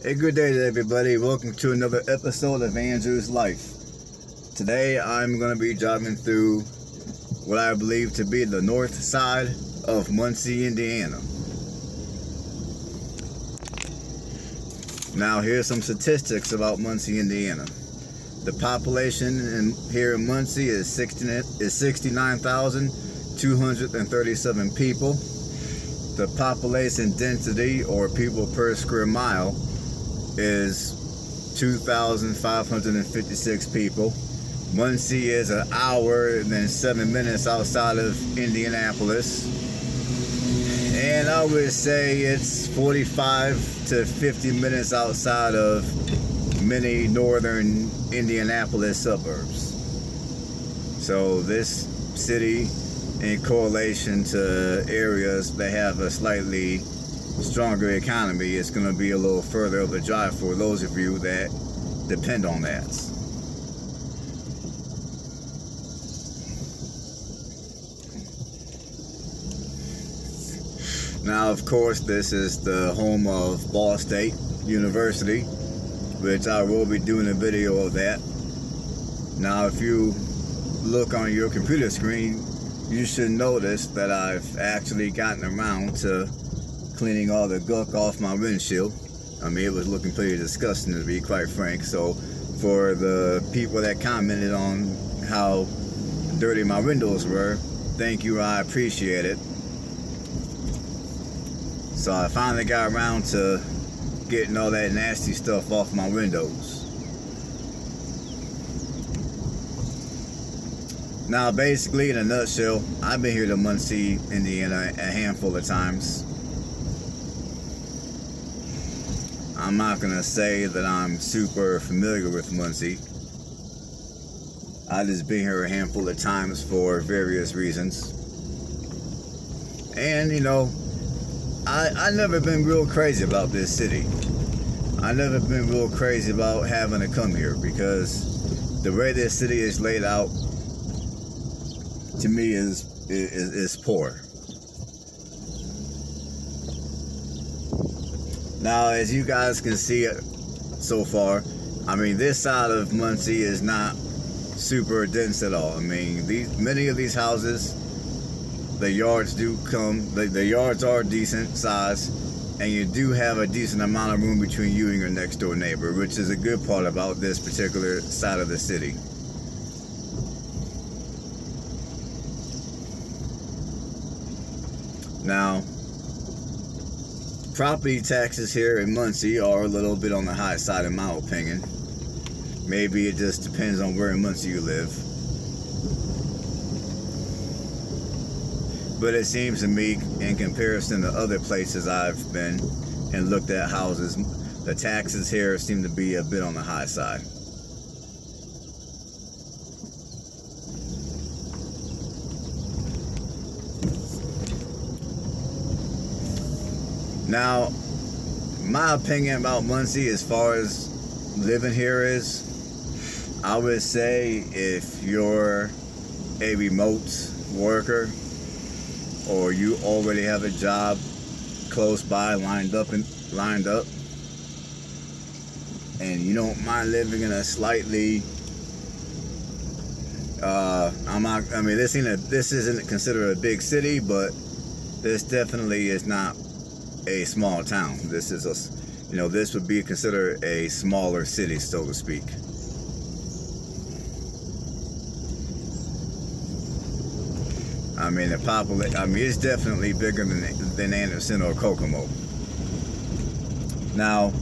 Hey, good day to everybody. Welcome to another episode of Andrew's Life. Today I'm going to be driving through what I believe to be the north side of Muncie, Indiana. Now here's some statistics about Muncie, Indiana. The population here in Muncie is 69,237 people. The population density, or people per square mile, is 2,556 people. Muncie is an hour and 7 minutes outside of Indianapolis, and I would say it's 45 to 50 minutes outside of many northern Indianapolis suburbs. So this city, in correlation to areas that have a slightly stronger economy, is going to be a little further of a drive for those of you that depend on that. Now, of course, this is the home of Ball State University, which I will be doing a video of that. Now, if you look on your computer screen, you should notice that I've actually gotten around to cleaning all the gunk off my windshield. I mean, it was looking pretty disgusting, to be quite frank. So for the people that commented on how dirty my windows were, thank you, I appreciate it. So I finally got around to getting all that nasty stuff off my windows. Now, basically, in a nutshell, I've been here to Muncie, Indiana a handful of times. I'm not going to say that I'm super familiar with Muncie. I've just been here a handful of times for various reasons. And, you know, I never been real crazy about this city. I never been real crazy about having to come here, because the way this city is laid out, to me, is poor. Now, as you guys can see so far, I mean, this side of Muncie is not super dense at all. I mean, many of these houses, the yards the yards are decent size, and you do have a decent amount of room between you and your next door neighbor, which is a good part about this particular side of the city. Now, property taxes here in Muncie are a little bit on the high side, in my opinion. Maybe it just depends on where in Muncie you live. But it seems to me, in comparison to other places I've been and looked at houses, the taxes here seem to be a bit on the high side. Now, my opinion about Muncie as far as living here is, I would say if you're a remote worker, or you already have a job close by lined up, and you don't mind living in a slightly this isn't considered a big city, but this definitely is not a small town. This is this would be considered a smaller city, so to speak. I mean, it's definitely bigger than Anderson or Kokomo. Now,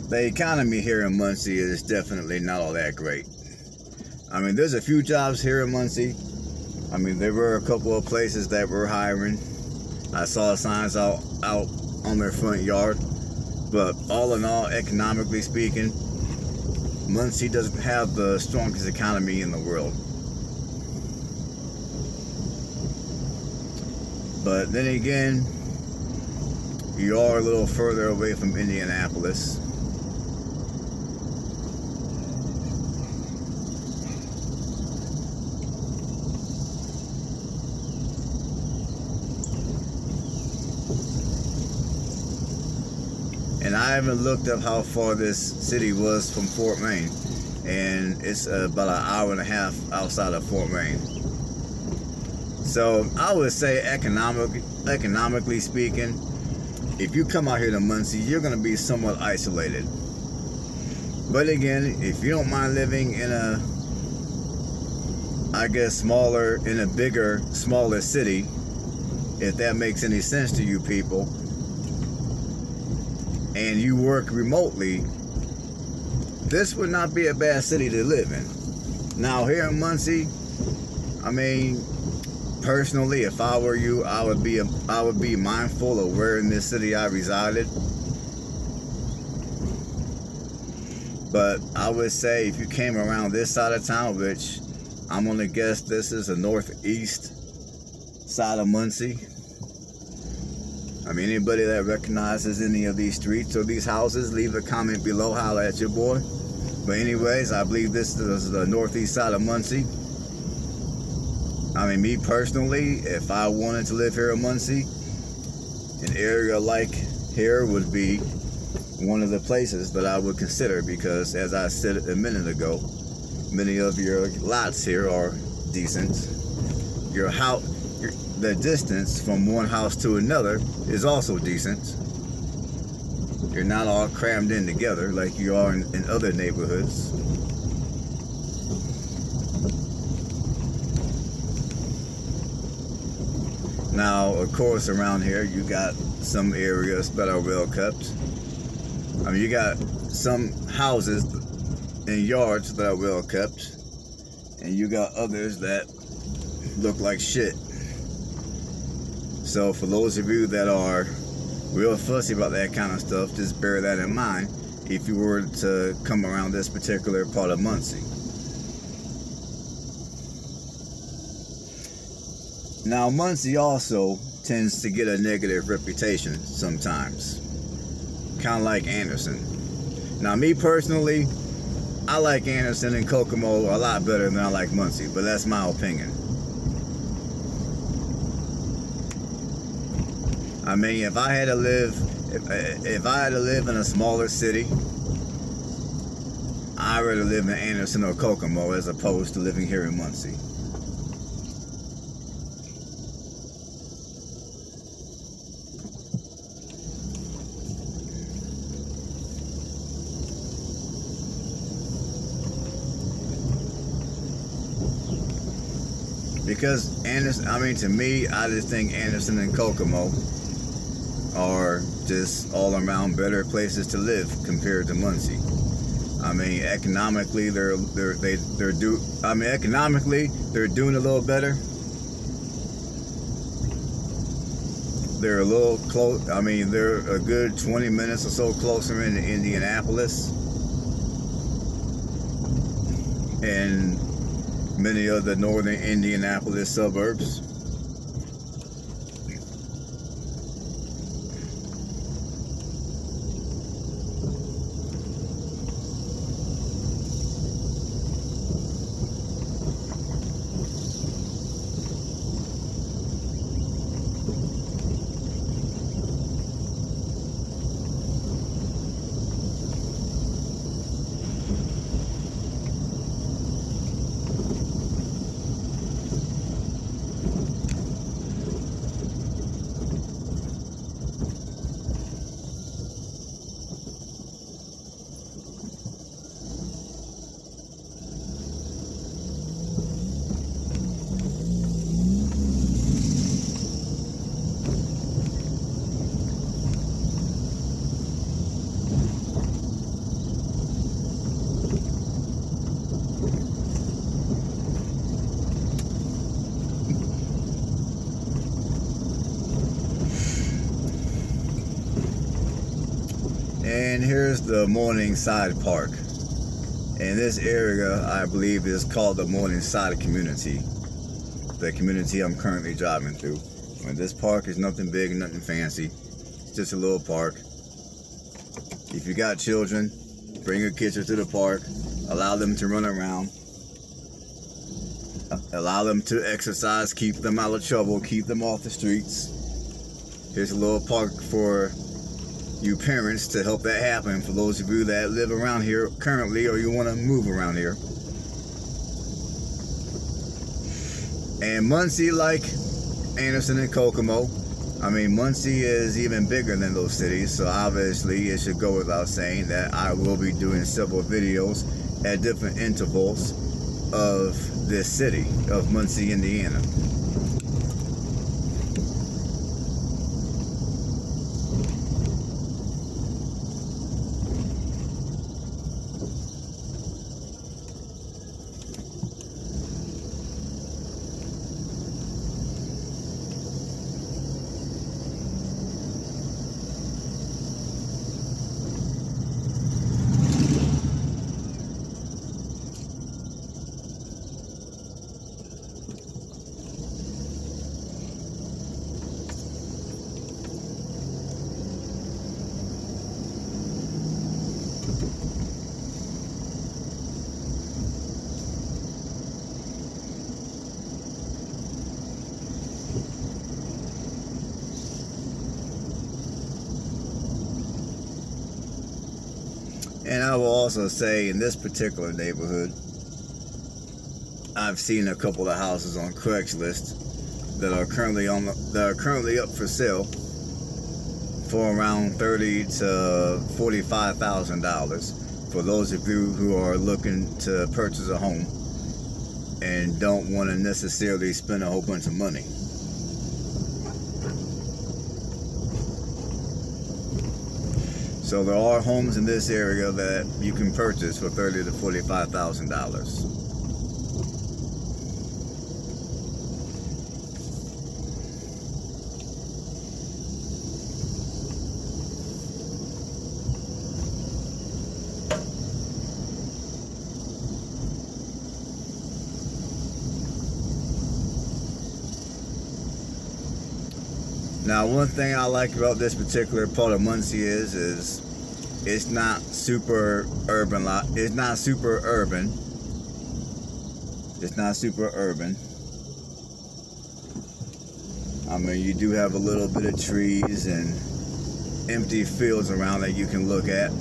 the economy here in Muncie is definitely not all that great. I mean, there's a few jobs here in Muncie. I mean, there were a couple of places that were hiring. I saw signs out on their front yard. But all in all, economically speaking, Muncie doesn't have the strongest economy in the world. But then again, you are a little further away from Indianapolis. And I I even looked up how far this city was from Fort Wayne, and it's about an hour and a half outside of Fort Wayne. So I would say economically speaking, if you come out here to Muncie, you're going to be somewhat isolated. But again, if you don't mind living in a, I guess, smaller city, if that makes any sense to you people, and you work remotely, this would not be a bad city to live in. Now here in Muncie, I mean, personally, if I were you, I would be mindful of where in this city I resided. But I would say if you came around this side of town, which I'm gonna guess this is the northeast side of Muncie. I mean, anybody that recognizes any of these streets or these houses, leave a comment below, holla at your boy. But anyways, I believe this is the northeast side of Muncie. I mean, me personally, if I wanted to live here in Muncie, an area like here would be one of the places that I would consider, because as I said a minute ago, many of your lots here are decent. Your house, the distance from one house to another is also decent. You're not all crammed in together like you are in other neighborhoods. Now, of course, around here you got some areas that are well kept. I mean, you got some houses and yards that are well kept, and you got others that look like shit. So for those of you that are real fussy about that kind of stuff, just bear that in mind if you were to come around this particular part of Muncie. Now, Muncie also tends to get a negative reputation sometimes, kind of like Anderson. Now, me personally, I like Anderson and Kokomo a lot better than I like Muncie, but that's my opinion. I mean, if I had to live in a smaller city, I'd rather live in Anderson or Kokomo as opposed to living here in Muncie. Because Anderson, I mean, to me, I just think Anderson and Kokomo are just all around better places to live compared to Muncie. I mean, economically, they're doing a little better. They're a little close. I mean, they're a good 20 minutes or so closer into Indianapolis and many of the northern Indianapolis suburbs. And here's the Morningside Park. And this area, I believe, is called the Morningside community. The community I'm currently driving through. And this park is nothing big and nothing fancy. It's just a little park. If you got children, bring your kids to the park. Allow them to run around. Allow them to exercise. Keep them out of trouble. Keep them off the streets. Here's a little park for you parents to help that happen for those of you that live around here currently or you want to move around here. And Muncie, like Anderson and Kokomo, I mean, Muncie is even bigger than those cities, so obviously it should go without saying that I will be doing several videos at different intervals of this city of Muncie, Indiana. And I will also say, in this particular neighborhood, I've seen a couple of houses on Craigslist that are currently up for sale for around $30,000 to $45,000 for those of you who are looking to purchase a home and don't want to necessarily spend a whole bunch of money. So there are homes in this area that you can purchase for $30,000 to $45,000. Now, one thing I like about this particular part of Muncie is it's not super urban. It's not super urban. It's not super urban. I mean, you do have a little bit of trees and empty fields around that you can look at.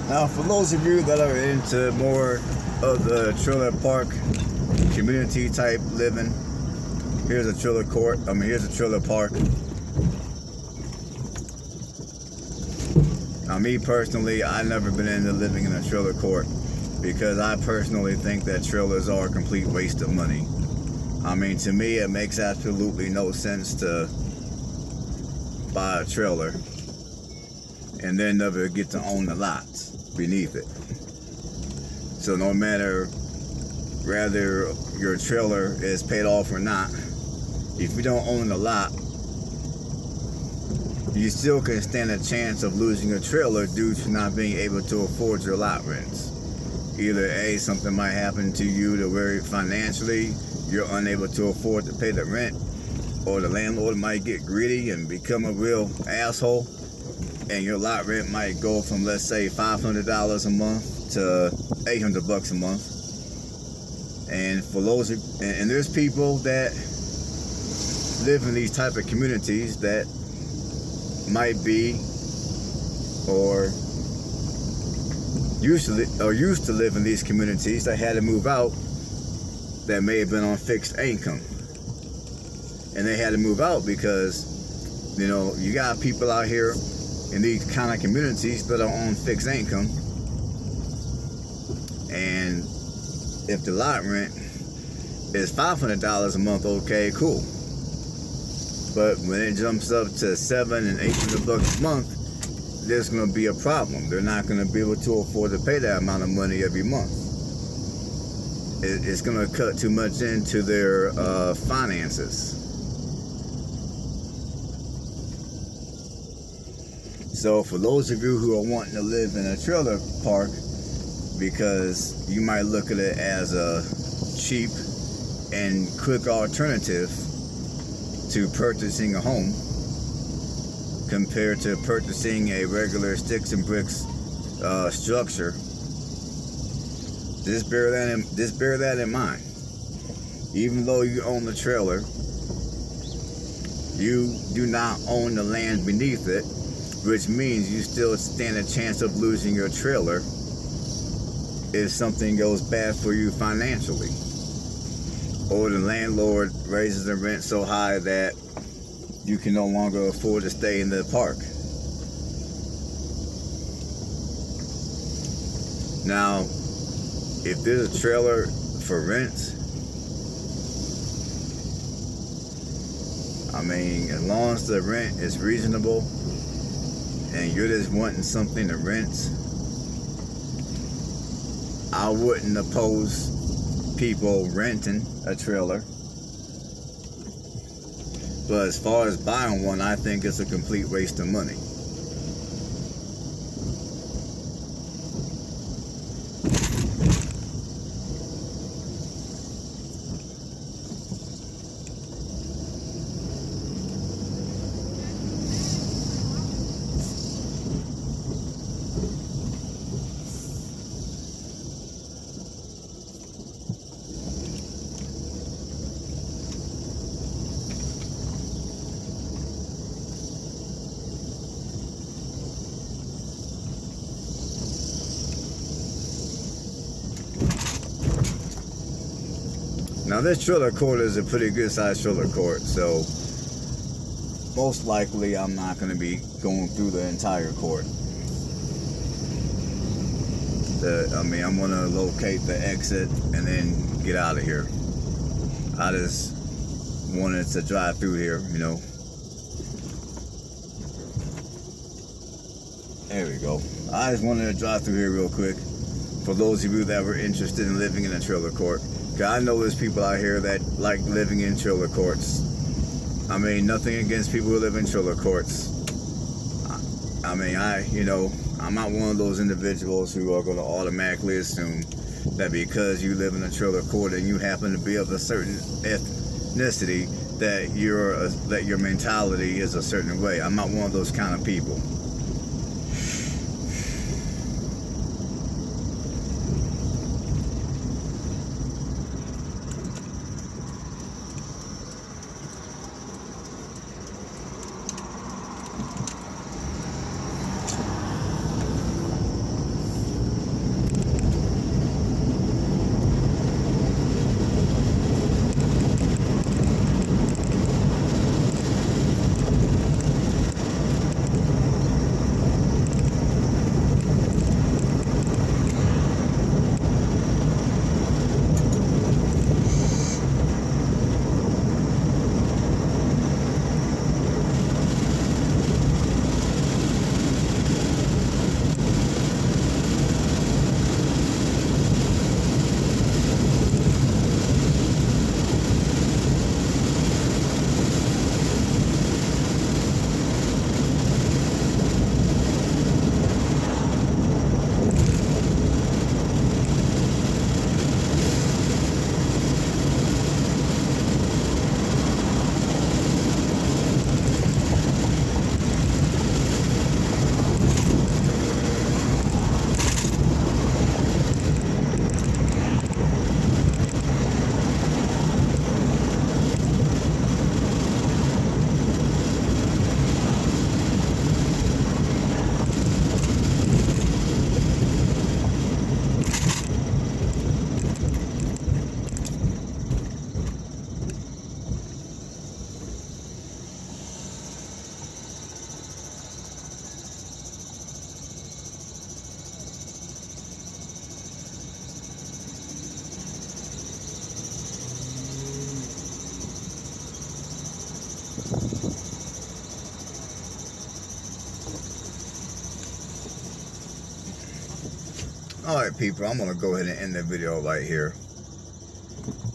Now, for those of you that are into more of the trailer park community type living, here's a trailer court. Here's a trailer park. Now, me personally, I've never been into living in a trailer court because I personally think that trailers are a complete waste of money. I mean, to me, it makes absolutely no sense to buy a trailer and then never get to own the lots beneath it. So no matter whether your trailer is paid off or not, if you don't own the lot, you still can stand a chance of losing a trailer due to not being able to afford your lot rents. Either A, something might happen to you to where financially you're unable to afford to pay the rent, or the landlord might get greedy and become a real asshole, and your lot rent might go from, let's say, $500 a month to $800 a month. And for those, and there's people that live in these type of communities that might be or used to live in these communities that had to move out, that may have been on fixed income, and they had to move out because You know, you got people out here in these kind of communities that are on fixed income, and if the lot rent is $500 a month, okay, cool. But when it jumps up to $700 and $800 a month, there's going to be a problem. They're not going to be able to afford to pay that amount of money every month. It's going to cut too much into their finances. So for those of you who are wanting to live in a trailer park, because you might look at it as a cheap and quick alternative to purchasing a home compared to purchasing a regular sticks and bricks structure, just bear that in mind. Even though you own the trailer, you do not own the land beneath it, which means you still stand a chance of losing your trailer if something goes bad for you financially, or the landlord raises the rent so high that you can no longer afford to stay in the park. Now, if there's a trailer for rent, I mean, as long as the rent is reasonable and you're just wanting something to rent, I wouldn't oppose people renting a trailer. But as far as buying one, I think it's a complete waste of money. Now this trailer court is a pretty good sized trailer court, so most likely I'm not going to be going through the entire court. I'm going to locate the exit and then get out of here. I just wanted to drive through here, you know. There we go. I just wanted to drive through here real quick for those of you that were interested in living in a trailer court. I know there's people out here that like living in trailer courts. I mean, nothing against people who live in trailer courts. I mean, I'm not one of those individuals who are going to automatically assume that because you live in a trailer court and you happen to be of a certain ethnicity that your mentality is a certain way. I'm not one of those kind of people. Alright people, I'm gonna go ahead and end the video right here.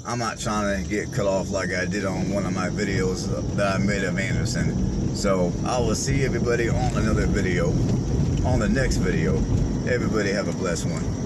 I'm not trying to get cut off like I did on one of my videos that I made of Anderson. So I will see everybody on another video, on the next video. Everybody have a blessed one.